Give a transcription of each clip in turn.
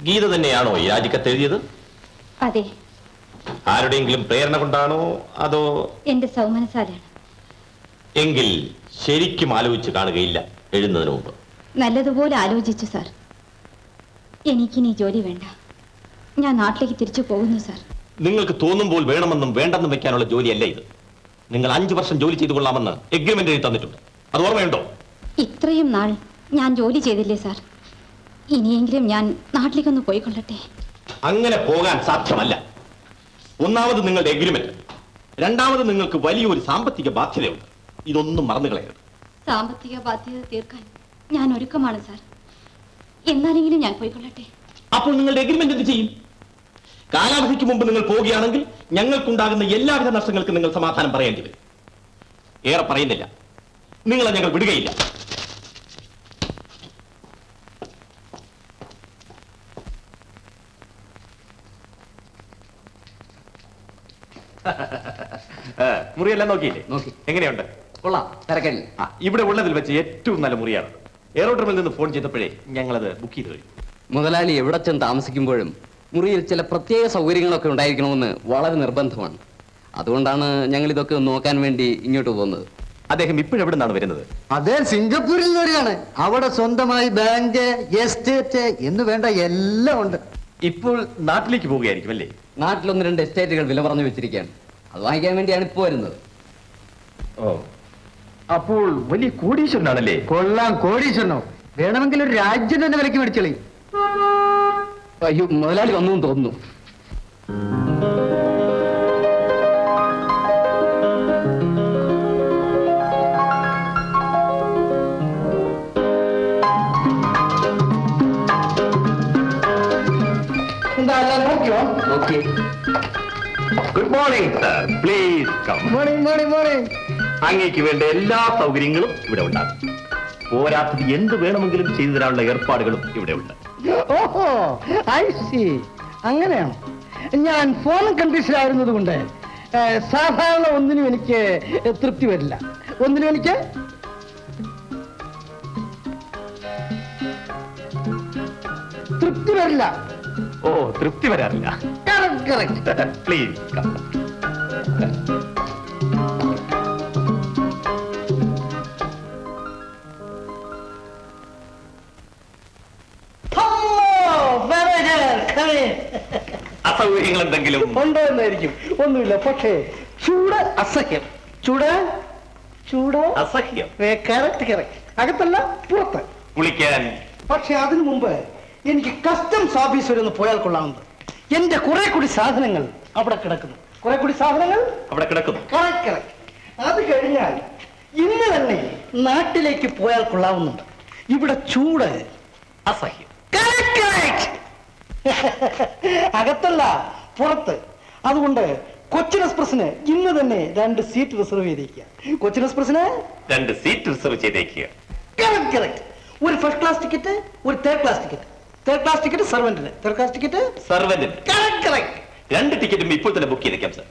ഗീത തന്നെയാണോ ഈ രാജിക്കത്ത് എഴുതിയത്? അതെ. ആരുടെയെങ്കിലും പ്രേരണ കൊണ്ടാണോ അതോ? എന്റെ സൗമനസാലാണ്. എങ്കിൽ ശരിക്കും ആലോചിച്ച് കാണുകയില്ല എഴുതുന്നതിന് മുമ്പ്. നല്ലതുപോലെ ആലോചിച്ചു സാർ. എനിക്കിനി ജോലി വേണ്ട. ഞാൻ നാട്ടിലേക്ക് തിരിച്ചു പോകുന്നു സാർ. നിങ്ങൾക്ക് തോന്നുമ്പോൾ വേണമെന്നും വേണ്ടെന്നും വെക്കാനുള്ള ജോലിയല്ല ഇത്. നിങ്ങൾ 5 വർഷം ജോലി ചെയ്തു കൊള്ളാമെന്ന് എഗ്രിമെന്റ് എഴുതി തന്നിട്ടുണ്ട്. അത് ഓർമ്മയുണ്ടോ? ഇത്രയും നാൾ ഞാൻ ജോലി ചെയ്തില്ലേ സാർ? ഇനിയെങ്കിലും ഞാൻ നാട്ടിലേക്കൊന്ന് പോയിക്കൊള്ളട്ടെ. അങ്ങനെ പോകാൻ സാധ്യമല്ല. ഒന്നാമത് നിങ്ങളുടെ എഗ്രിമെന്റ്, രണ്ടാമത് നിങ്ങൾക്ക് വലിയൊരു സാമ്പത്തിക ബാധ്യതയുണ്ട്. ഇതൊന്നും മറന്നു കളയരുത്. സാമ്പത്തിക ബാധ്യത തീർക്കാൻ ഞാൻ ഒരുക്കമാണ് സാർ. എന്നാലെങ്കിലും ഞാൻ പോയിക്കൊള്ളട്ടെ. അപ്പോൾ നിങ്ങളുടെ എഗ്രിമെന്റ് എന്ത് ചെയ്യും? കാലാവധിക്ക് മുമ്പ് നിങ്ങൾ പോവുകയാണെങ്കിൽ ഞങ്ങൾക്കുണ്ടാകുന്ന എല്ലാവിധ നഷ്ടങ്ങൾക്കും നിങ്ങൾ സമാധാനം പറയേണ്ടി വരും. ഏറെ പറയുന്നില്ല, നിങ്ങളെ ഞങ്ങൾ വിടുകയില്ല. മുറിയെല്ലാം നോക്കിയില്ലേ? നോക്കി. എങ്ങനെയുണ്ട്? കൊള്ളാം, തിരക്കല്ല. ഇവിടെ ഉള്ളതിൽ വെച്ച് ഏറ്റവും നല്ല മുറിയാണ്. എയറോഡ്രോമിൽ നിന്ന് ഫോൺ ചെയ്തപ്പോഴേ ഞങ്ങളത് ബുക്ക് ചെയ്ത് കഴിഞ്ഞു. മുതലാളി എവിടെ ചെന്ന് താമസിക്കുമ്പോഴും മുറിയിൽ ചില പ്രത്യേക സൗകര്യങ്ങളൊക്കെ ഉണ്ടായിരിക്കണമെന്ന് വളരെ നിർബന്ധമാണ്. അതുകൊണ്ടാണ് ഞങ്ങൾ ഇതൊക്കെ നോക്കാൻ വേണ്ടി ഇങ്ങോട്ട് പോകുന്നത്. അദ്ദേഹം ഇപ്പോഴെവിടെ നിന്നാണ് വരുന്നത്? അദ്ദേഹം സിംഗപ്പൂരിൽ നിന്ന് വരികയാണ്. അവിടെ സ്വന്തമായി ബാങ്ക്, എസ്റ്റേറ്റ് എന്ന് വേണ്ട എല്ലാം ഉണ്ട്. ഇപ്പോൾ നാട്ടിലേക്ക് പോവുകയായിരിക്കും അല്ലേ? നാട്ടിൽ 1-2 എസ്റ്റേറ്റുകൾ വില പറഞ്ഞു വെച്ചിരിക്കുകയാണ്. അത് വാങ്ങിക്കാൻ വേണ്ടിയാണ് ഇപ്പോൾ വരുന്നത്. ഓ, അപ്പോൾ വലിയ കോടീശ്വരനാണല്ലേ? കൊള്ളാം, കോടീശ്വരനോ? വേണമെങ്കിൽ ഒരു രാജ്യം തന്നെ വിലക്ക് മേടിച്ചോളി. അയ്യോ, മുതലാളി വന്നു തോന്നുന്നു. നോക്കി. Good morning sir, please come. Morning, morning, morning. അങ്ങേക്ക് വേണ്ട എല്ലാ സൗകര്യങ്ങളും ഇവിടെ ഉണ്ടാകും. പോരാത്തത് എന്ത് വേണമെങ്കിലും ചെയ്തു തരാനുള്ള ഏർപ്പാടുകളും ഇവിടെ ഉണ്ട്. ഓഹോ, ഐ സി. അങ്ങനെയാണ്. ഞാൻ ഫോറിൻ കൺട്രീസിലായിരുന്നത് കൊണ്ട് സാധാരണ ഒന്നിനും എനിക്ക് തൃപ്തി വരില്ല. ഒന്നിനും എനിക്ക് തൃപ്തി വരില്ല. ഓ, തൃപ്തി വരാറില്ല. Please come. അസൗകര്യങ്ങൾ എന്തെങ്കിലും ഉണ്ടോ എന്നായിരിക്കും. ഒന്നുമില്ല, പക്ഷേ ചൂട് അസഹ്യം. ചൂട് ചൂട് അസഹ്യം. Correct correct. അകത്തല്ല, പുറത്ത് കുളിക്കാൻ. പക്ഷെ അതിനു മുമ്പ് എനിക്ക് കസ്റ്റംസ് ഓഫീസ് വരെ ഒന്ന് പോയാൽ കൊള്ളാവുന്നത്. എന്റെ കുറെ കൂടി സാധനങ്ങൾ അവിടെ കിടക്കുന്നു. കുറെ കൂടി സാധനങ്ങൾ അവിടെ കിടക്കുന്നു. Correct correct. അത് കഴിഞ്ഞാൽ ഇന്ന് തന്നെ നാട്ടിലേക്ക് പോയാൽ കൊള്ളാവുന്നുണ്ട്. ഇവിടെ ചൂട് അസഹ്യം. അകത്തല്ല, പുറത്ത്. അതുകൊണ്ട് കൊച്ചിൻ എക്സ്പ്രസിന് ഇന്ന് തന്നെ 2 സീറ്റ് റിസർവ് ചെയ്തിരിക്കുക. കൊച്ചിൻ എക്സ്പ്രസിന് 2 സീറ്റ് റിസർവ് ചെയ്തേക്കുക. കറക്റ്റ്. ഒരു ഫസ്റ്റ് ക്ലാസ് ടിക്കറ്റ്, ഒരു third class ticket. Third class ticket സർവന്റിന്, തേർഡ് ക്ലാസ് ടിക്കറ്റ് സർവന്റിന്. കറക്റ്റ്. 2 ടിക്കറ്റും ഇപ്പോൾ തന്നെ ബുക്ക് ചെയ്തേക്കാം സർ.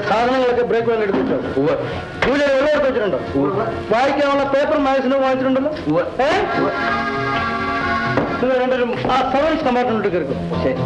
സാധനങ്ങളൊക്കെ ബ്രേക്ക് വേണ്ടി എടുത്തിട്ടോ? ജൂലൈ വെള്ളം എടുത്ത് വെച്ചിട്ടുണ്ടോ? വായിക്കാനുള്ള പേപ്പർ മാഗസിനും വാങ്ങിച്ചിട്ടുണ്ടല്ലോ? നിങ്ങൾ രണ്ടുപേരും ആ സർവീസ് കമ്പാർട്ട്മെന്റിൽ കയറിക്കും. ശരി.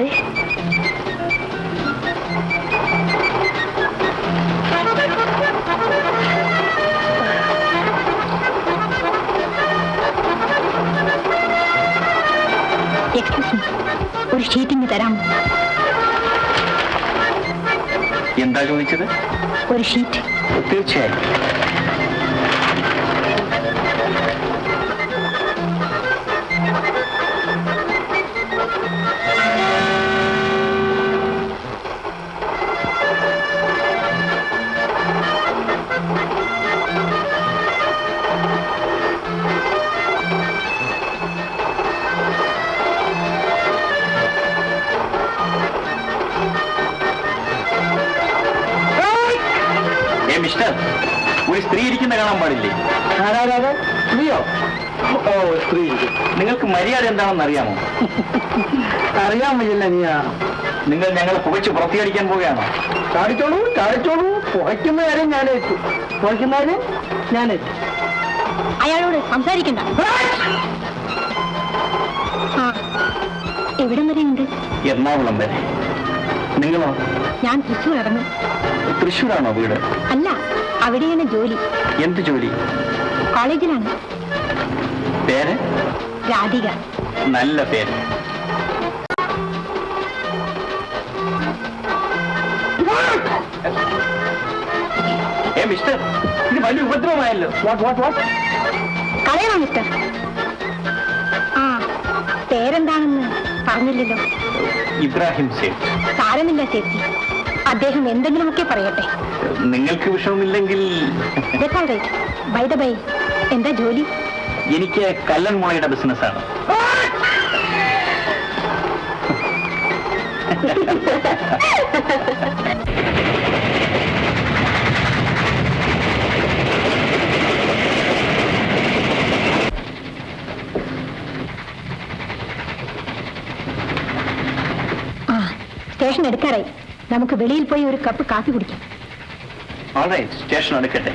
ആര്? എക്സ്ക്യൂസ് മീ, ഒരു ഷീറ്റിംഗ് തരാമോ? എന്താ ചോദിച്ചത്? ഒരു ഷീറ്റ്. തീർച്ചയായും. മിസ്റ്റർ, ഒരു സ്ത്രീ ഇരിക്കുന്ന കാണാൻ പാടില്ലേ? ആരാരാ? സ്ത്രീയോ? ഓ, സ്ത്രീ. നിങ്ങൾക്ക് മര്യാദ എന്താണെന്ന് അറിയാമോ? അറിയാൻ വയ്യല്ല നീയാ. നിങ്ങൾ ഞങ്ങളെ പുകച്ച് പുറത്തിയടിക്കാൻ പോവുകയാണോ? ചാടിച്ചോളൂ, ചാടിച്ചോളൂ. പുകയ്ക്കുന്ന കാര്യം ഞാനേറ്റു. പുകയ്ക്കുന്ന കാര്യം ഞാനേറ്റു. അയാളോട് സംസാരിക്കണ്ട. ആ, എവിടം വരെയുണ്ട്? എറണാകുളം വരെ. നിങ്ങളോ? ഞാൻ തൃശ്ശൂർ ഇറങ്ങും. തൃശ്ശൂരാണോ വീട്? അല്ല, അവിടെയാണ് ജോലി. എന്ത് ജോലി? കോളേജിലാണ്. പേര്? രാധിക. നല്ല പേര്. മിസ്റ്റർ, ഇത് വലിയ ഉപദ്രവമായല്ലോ. കളയണോ മിസ്റ്റർ? ആ, പേരെന്താണെന്ന് പറഞ്ഞില്ലല്ലോ. ഇബ്രാഹിം സേഠ്. സാരമില്ല ചേച്ചി, അദ്ദേഹം എന്തെങ്കിലുമൊക്കെ പറയട്ടെ. നിങ്ങൾക്ക് വിഷമമില്ലെങ്കിൽ ബൈ ദ ബൈ, എന്താ ജോലി? എനിക്ക് കല്ലൻ മുളയുടെ ബിസിനസ്സാണ്. ആ, സ്റ്റേഷൻ എടുക്കാറായി. നമുക്ക് വെളിയിൽ പോയി ഒരു കപ്പ് കാപ്പി കുടിക്കാം. ഓൾറൈറ്റ്, സ്റ്റേഷൻ എടുക്കട്ടെ.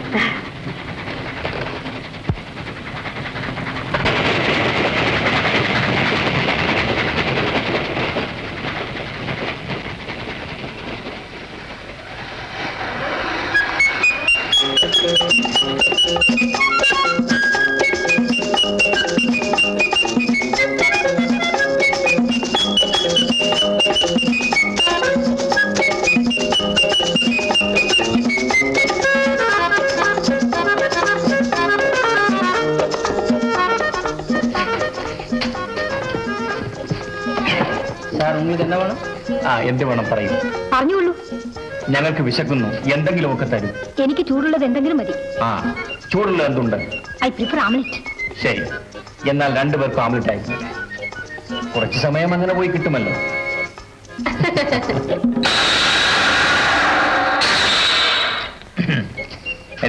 എന്ത് വേണം പറയൂ. പറഞ്ഞോളൂ. ഞങ്ങൾക്ക് വിശക്കുന്നു, എന്തെങ്കിലുമൊക്കെ തരൂ. എനിക്ക് ചൂടുള്ളത് എന്തെങ്കിലും മതി. ആ, ചൂടുള്ള എന്തുണ്ട്? I prefer omelette. ശരി, എന്നാൽ രണ്ടുപേർക്കും ആംലെറ്റ് ആയി. കുറച്ച് സമയം അങ്ങനെ പോയി കിട്ടുമല്ലോ.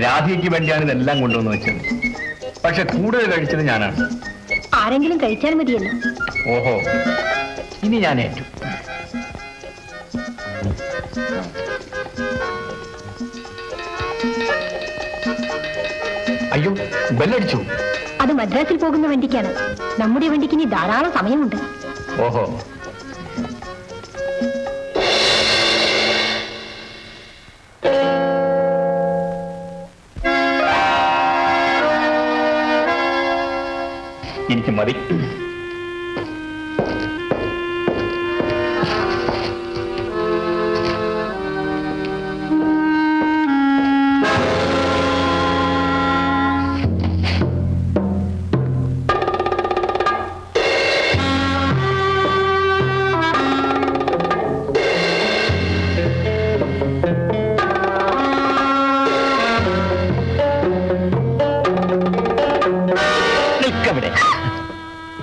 രാധികയ്ക്ക് വേണ്ടിയാണ് ഇതെല്ലാം കൊണ്ടുവന്ന് വെച്ചത്. പക്ഷെ കൂടുതൽ കഴിച്ചത് ഞാനാണ്. ആരെങ്കിലും കഴിച്ചാൽ മതിയല്ലോ. ഓഹോ, ഇനി ഞാൻ ഏറ്റു. അയ്യോ, ബെല്ലടിച്ചു. അത് മദ്രാസിൽ പോകുന്ന വണ്ടിക്കാണ്. നമ്മുടെ വണ്ടിക്ക് ഇനി ധാരാളം സമയമുണ്ട്. ഓഹോ, എനിക്ക് മതി.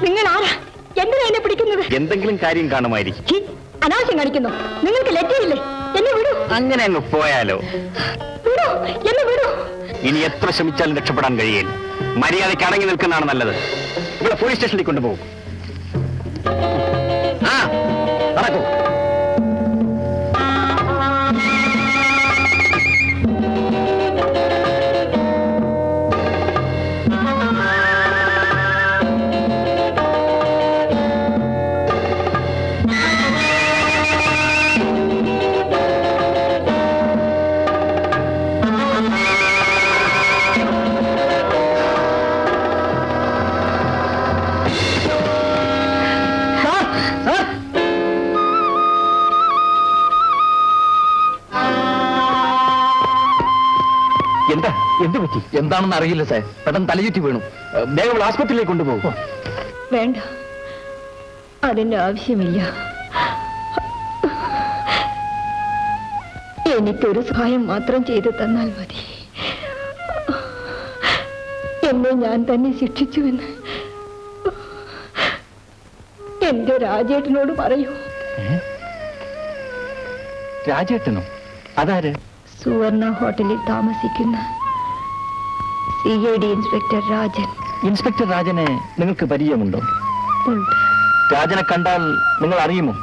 നിങ്ങൾ ആരാ? എന്തിനാ എന്നെ പിടിക്കുന്നത്? എന്തെങ്കിലും കാര്യം കാണുമായിരിക്കും. അനാവശ്യം കാണിക്കുന്നു. നിങ്ങൾക്ക് ലജ്ജയില്ലേ? എന്നെ വിടൂ. അങ്ങനെ അങ്ങ് പോയാലോ? വിടൂ, എന്നെ വിടൂ. ഇനി എത്ര ശ്രമിച്ചാലും രക്ഷപ്പെടാൻ കഴിയില്ല. മര്യാദയ്ക്ക് അടങ്ങി നിൽക്കുന്നതാണ് നല്ലത്. ഇവിടെ പോലീസ് സ്റ്റേഷനിലേക്ക് കൊണ്ടുപോകും. ആ, നടക്കൂ. എന്താ എന്ത് പറ്റി? എന്താണെന്ന് അറിയില്ല സാർ, പെട്ടെന്ന് തലചുറ്റി വീണു. വേഗം ആസ്പത്രിയിലേക്ക് കൊണ്ടുപോകും. വേണ്ട, അതിന്റെ ആവശ്യമില്ല. എനിക്കൊരു സഹായം മാത്രം ചെയ്തു തന്നാൽ മതി. എന്നെ ഞാൻ തന്നെ ശിക്ഷിച്ചുവെന്ന് എന്റെ രാജേട്ടനോട് പറയൂ. രാജേട്ടനോ? അതാര്? സുവർണ ഹോട്ടലിൽ താമസിക്കുന്ന CID ഇൻസ്പെക്ടർ രാജൻ. ഇൻസ്പെക്ടർ രാജനെ നിങ്ങൾക്ക് പരിചയമുണ്ടോ? ഉണ്ട്. രാജനെ കണ്ടാൽ നിങ്ങൾ അറിയുമോ?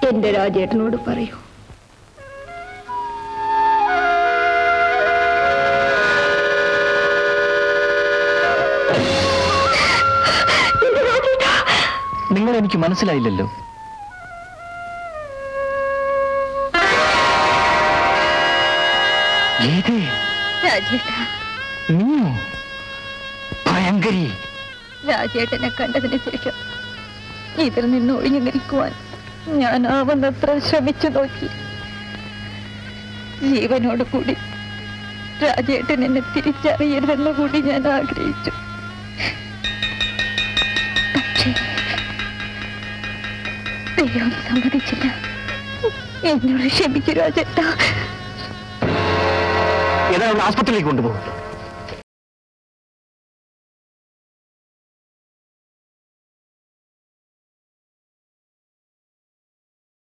എന്റെ രാജേട്ടനോട് പറയൂ. നിങ്ങൾ എനിക്ക് മനസ്സിലായില്ലല്ലോ. രാജേട്ടാ, നീയോ? ഭയങ്കരി. രാജേട്ടനെ കണ്ടതിന് ശേഷം ഇതിൽ നിന്ന് ഒഴിഞ്ഞു നിൽക്കുവാൻ ഞാൻ ആവുന്നത്ര ശ്രമിച്ചു നോക്കി. ജീവനോട് കൂടി രാജേട്ടൻ എന്നെ തിരിച്ചറിയരുതെന്ന് കൂടി ഞാൻ ആഗ്രഹിച്ചു. പക്ഷേ ദൈവം സമ്മതിച്ചില്ല. എന്നോട് ക്ഷമിക്കൂ രാജേട്ടാ. ഏതായാലും ആസ്പത്രിയിലേക്ക് കൊണ്ടുപോകും.